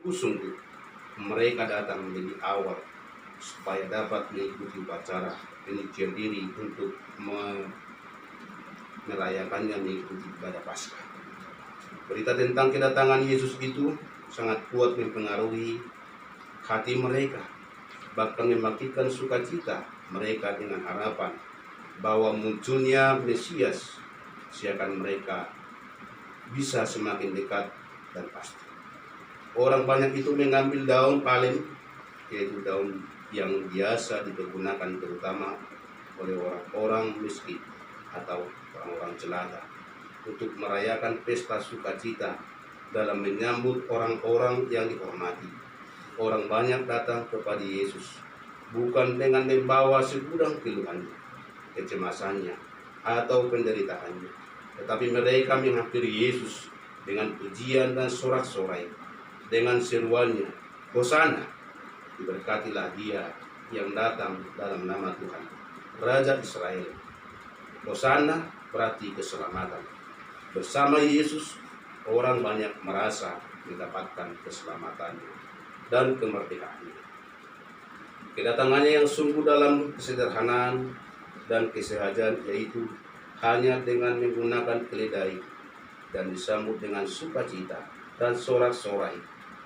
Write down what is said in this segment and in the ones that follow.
Sungguh mereka datang lebih awal supaya dapat mengikuti upacara penyucian diri untuk merayakannya mengikuti ibadah Paskah. Berita tentang kedatangan Yesus itu sangat kuat mempengaruhi hati mereka, bahkan membangkitkan sukacita mereka dengan harapan bahwa munculnya Mesias seakan mereka bisa semakin dekat dan pasti. Orang banyak itu mengambil daun palem, yaitu daun yang biasa dipergunakan terutama oleh orang-orang miskin atau orang-orang jelata, untuk merayakan pesta sukacita dalam menyambut orang-orang yang dihormati. Orang banyak datang kepada Yesus bukan dengan membawa segudang keluhannya, kecemasannya, atau penderitaannya, tetapi mereka menghampiri Yesus dengan pujian dan sorak-sorai, dengan seruannya, "Hosana, diberkatilah Dia yang datang dalam nama Tuhan, Raja Israel." Hosana berarti keselamatan. Bersama Yesus, orang banyak merasa mendapatkan keselamatannya dan kemerdekaannya. Kedatangannya yang sungguh dalam kesederhanaan dan kesehajaan, yaitu hanya dengan menggunakan keledai dan disambut dengan sukacita dan sorak-sorai,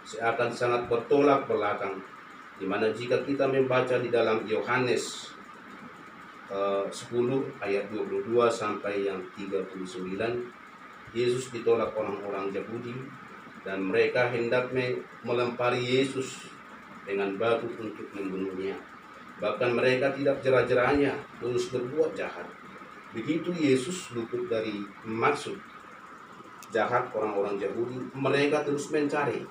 seakan sangat bertolak belakang, di mana jika kita membaca di dalam Yohanes 10 ayat 22 sampai yang 39, Yesus ditolak orang-orang Yahudi dan mereka hendak melempari Yesus dengan batu untuk membunuhnya. Bahkan mereka tidak jera-jeranya terus berbuat jahat. Begitu Yesus luput dari maksud jahat orang-orang Yahudi, mereka terus mencari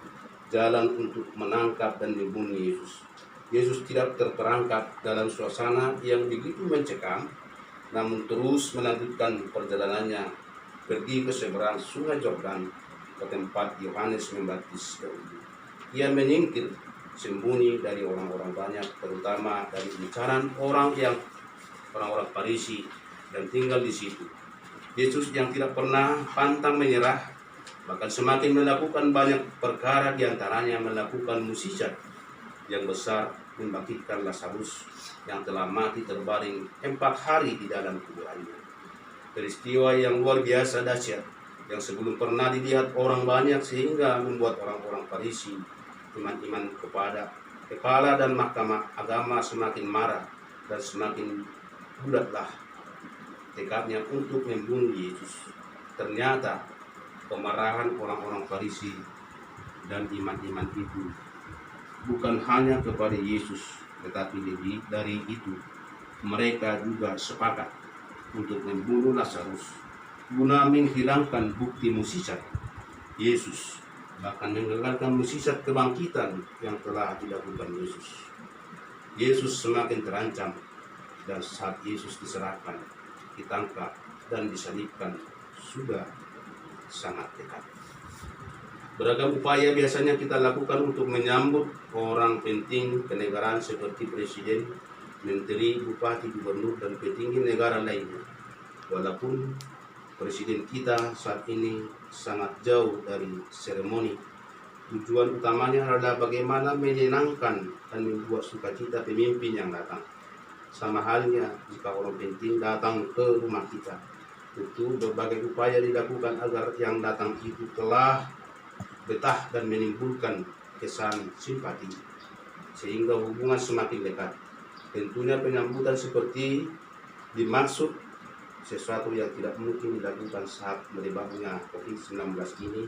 jalan untuk menangkap dan membunuh Yesus. Yesus tidak terperangkap dalam suasana yang begitu mencekam, namun terus melanjutkan perjalanannya pergi ke seberang sungai Yordan, ke tempat Yohanes membaptis dahulu. Ia menyingkir sembunyi dari orang-orang banyak, terutama dari incaran orang-orang Farisi dan tinggal di situ. Yesus yang tidak pernah pantang menyerah, bahkan semakin melakukan banyak perkara, diantaranya melakukan mukjizat yang besar, membangkitkan Lazarus yang telah mati terbaring 4 hari di dalam kuburannya. Peristiwa yang luar biasa dahsyat yang sebelum pernah dilihat orang banyak, sehingga membuat orang-orang Farisi, iman-iman kepada kepala dan mahkamah agama semakin marah dan semakin bulatlah tekadnya untuk membunuh Yesus. Ternyata kemarahan orang-orang Farisi dan iman-iman itu bukan hanya kepada Yesus, tetapi lebih dari itu, mereka juga sepakat untuk membunuh Lazarus guna menghilangkan bukti mukjizat Yesus, bahkan menggagalkan mukjizat kebangkitan yang telah dilakukan Yesus. Yesus semakin terancam, dan saat Yesus diserahkan, ditangkap, dan disalibkan sudah sangat dekat. Beragam upaya biasanya kita lakukan untuk menyambut orang penting kenegaraan seperti presiden, menteri, bupati, gubernur, dan petinggi negara lainnya. Walaupun presiden kita saat ini sangat jauh dari seremoni, tujuan utamanya adalah bagaimana menyenangkan dan membuat sukacita pemimpin yang datang. Sama halnya jika orang penting datang ke rumah kita, tentu berbagai upaya dilakukan agar yang datang itu telah betah dan menimbulkan kesan simpati, sehingga hubungan semakin dekat. Tentunya penyambutan seperti dimaksud sesuatu yang tidak mungkin dilakukan saat merebaknya COVID-19 ini,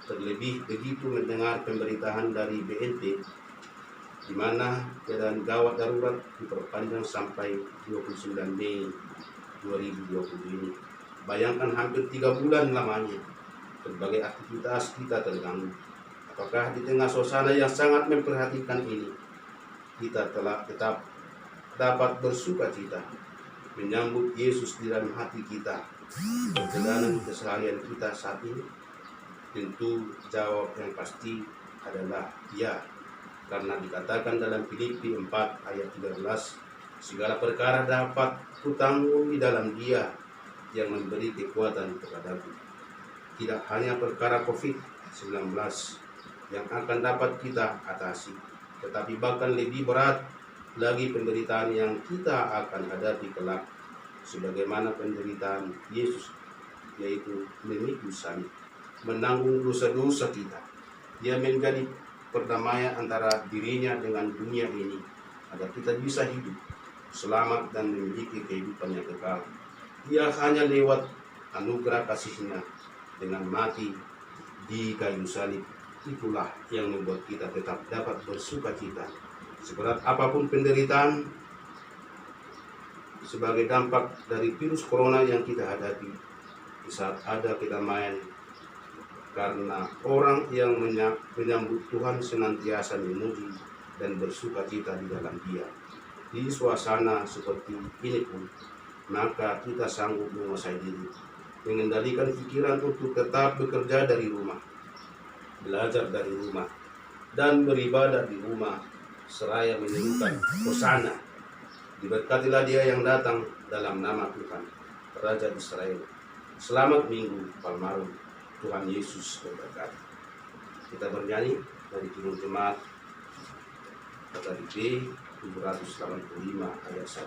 terlebih begitu mendengar pemberitaan dari BNP di mana keadaan gawat darurat diperpanjang sampai 29 Mei 2020 ini. Bayangkan hampir 3 bulan lamanya berbagai aktivitas kita terganggu. Apakah di tengah suasana yang sangat memperhatikan ini, kita telah tetap dapat bersukacita menyambut Yesus di dalam hati kita, perjalanan keseharian kita saat ini? Tentu jawab yang pasti adalah ya, karena dikatakan dalam Filipi 4 ayat 13, segala perkara dapat kutanggung di dalam Dia yang memberi kekuatan kepadaku. Tidak hanya perkara COVID-19, yang akan dapat kita atasi, tetapi bahkan lebih berat lagi penderitaan yang kita akan hadapi kelak, sebagaimana penderitaan Yesus, yaitu memikul salib, menanggung dosa-dosa kita. Dia menjadi perdamaian antara dirinya dengan dunia ini, agar kita bisa hidup selamat dan memiliki kehidupan yang kekal. Dia hanya lewat anugerah kasih-Nya dengan mati di kayu salib, itulah yang membuat kita tetap dapat bersuka cita. Seberat apapun penderitaan sebagai dampak dari virus corona yang kita hadapi, di saat ada kedamaian karena orang yang menyambut Tuhan senantiasa memuji dan bersuka cita di dalam Dia. Di suasana seperti ini pun, maka kita sanggup menguasai diri, mengendalikan pikiran untuk tetap bekerja dari rumah, belajar dari rumah, dan beribadah di rumah, seraya menyerukan hosana. Diberkatilah Dia yang datang dalam nama Tuhan, Raja Israel. Selamat Minggu Palmarum, Tuhan Yesus memberkati. Kita bernyanyi dari Juru Jemaat Kata B 785 ayat 1.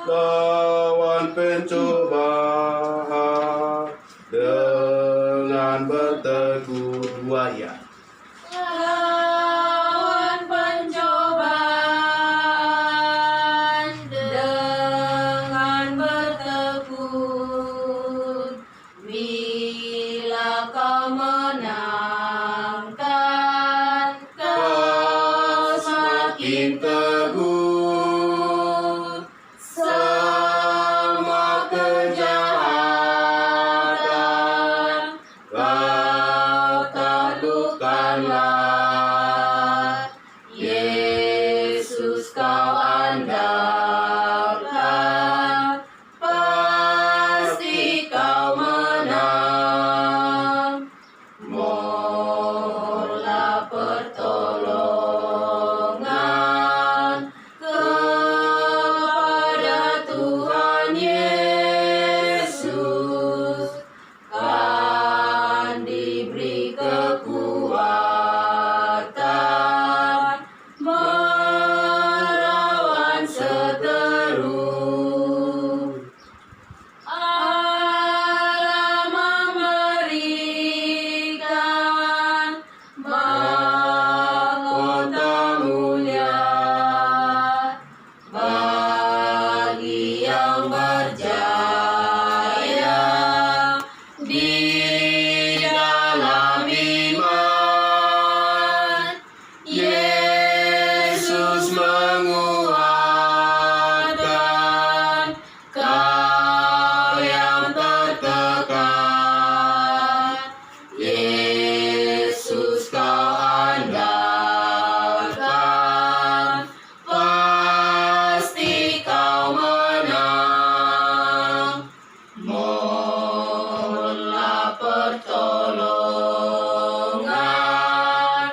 Lawan pencobaan dengan berteguh buaya. Lawan pencobaan dengan bertekun, bila kau menangkan, kau semakin teguh. Semua kejahatan kau taklukkanlah. Yesus kau andalkan, pasti kau menang. Mohonlah pertolongan kepada Tuhan Yesus, kan diberi kekuatan melawan seteru. Allah memberikan mahkota mulia bagi yang berjaya di dalam iman. Yesus menguatkan kau yang tertekan. Yesus kau andalkan, pasti kau menang. Mohonlah pertolongan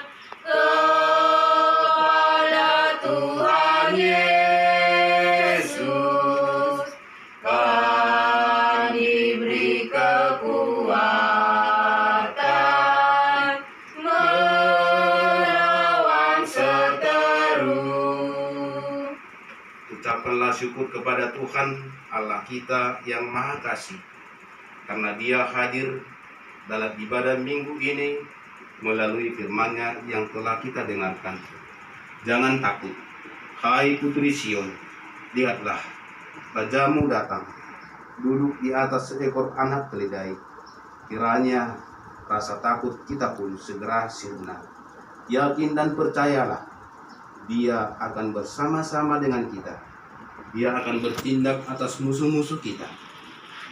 kepada Tuhan Yesus, kan diberi kekuatan melawan seteru. Ucapkanlah syukur kepada Tuhan Allah kita yang Maha Kasih, karena Dia hadir dalam ibadah minggu ini melalui firman-Nya yang telah kita dengarkan. Jangan takut, hai putri Sion, lihatlah, Rajamu datang, duduk di atas seekor anak keledai. Kiranya rasa takut kita pun segera sirna. Yakin dan percayalah, Dia akan bersama-sama dengan kita. Dia akan bertindak atas musuh-musuh kita.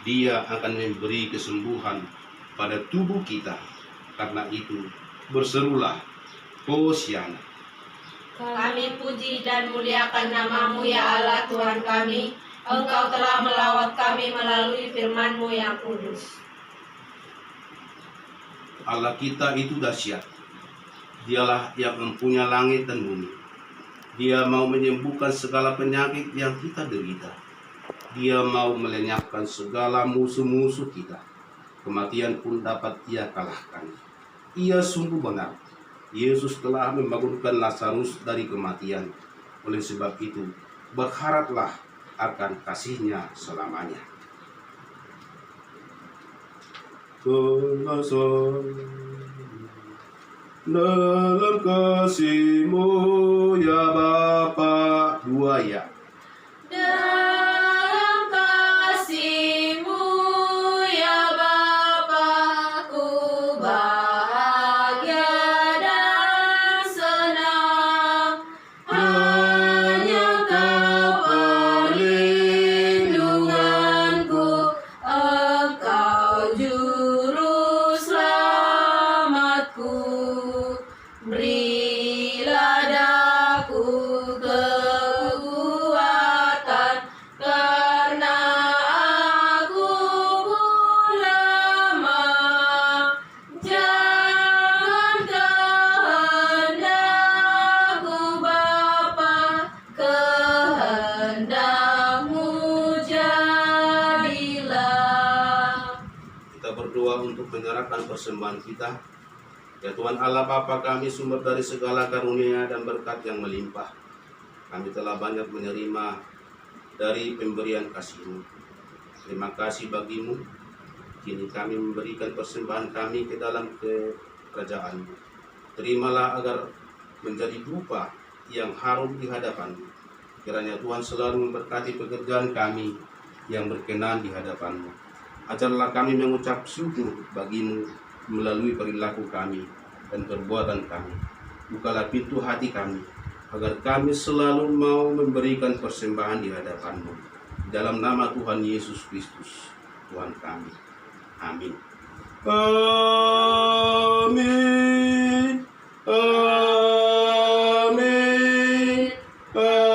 Dia akan memberi kesembuhan pada tubuh kita. Karena itu, berserulah, Hosiana. Kami puji dan muliakan nama-Mu ya Allah Tuhan kami. Engkau telah melawat kami melalui firman-Mu yang kudus. Allah kita itu dahsyat. Dialah yang mempunyai langit dan bumi. Dia mau menyembuhkan segala penyakit yang kita derita. Dia mau melenyapkan segala musuh-musuh kita. Kematian pun dapat Ia kalahkan. Ia sungguh benar. Yesus telah membangunkan Lazarus dari kematian. Oleh sebab itu, berharaplah akan kasih-Nya selamanya. Dalam kasih-Mu ya Bapa, dua ya. Dalam kasih-Mu ya Bapa, ku bahagia dan senang. Hanya Kau perlindunganku, Engkau juru selamatku. Berilah daku kekuatan, karena aku pun lemah. Jangan kehendak-Ku Bapa, kehendak-Mu jadilah. Kita berdoa untuk menyerahkan persembahan kita. Ya Tuhan Allah Bapa kami, sumber dari segala karunia dan berkat yang melimpah. Kami telah banyak menerima dari pemberian kasih-Mu. Terima kasih bagi-Mu. Kini kami memberikan persembahan kami ke dalam kerajaan-Mu. Terimalah agar menjadi dupa yang harum di hadapan-Mu. Kiranya Tuhan selalu memberkati pekerjaan kami yang berkenan di hadapan-Mu. Ajarlah kami mengucap syukur bagi-Mu melalui perilaku kami dan perbuatan kami. Bukalah pintu hati kami, agar kami selalu mau memberikan persembahan di hadapan-Mu. Dalam nama Tuhan Yesus Kristus, Tuhan kami. Amin. Amin. Amin. Amin.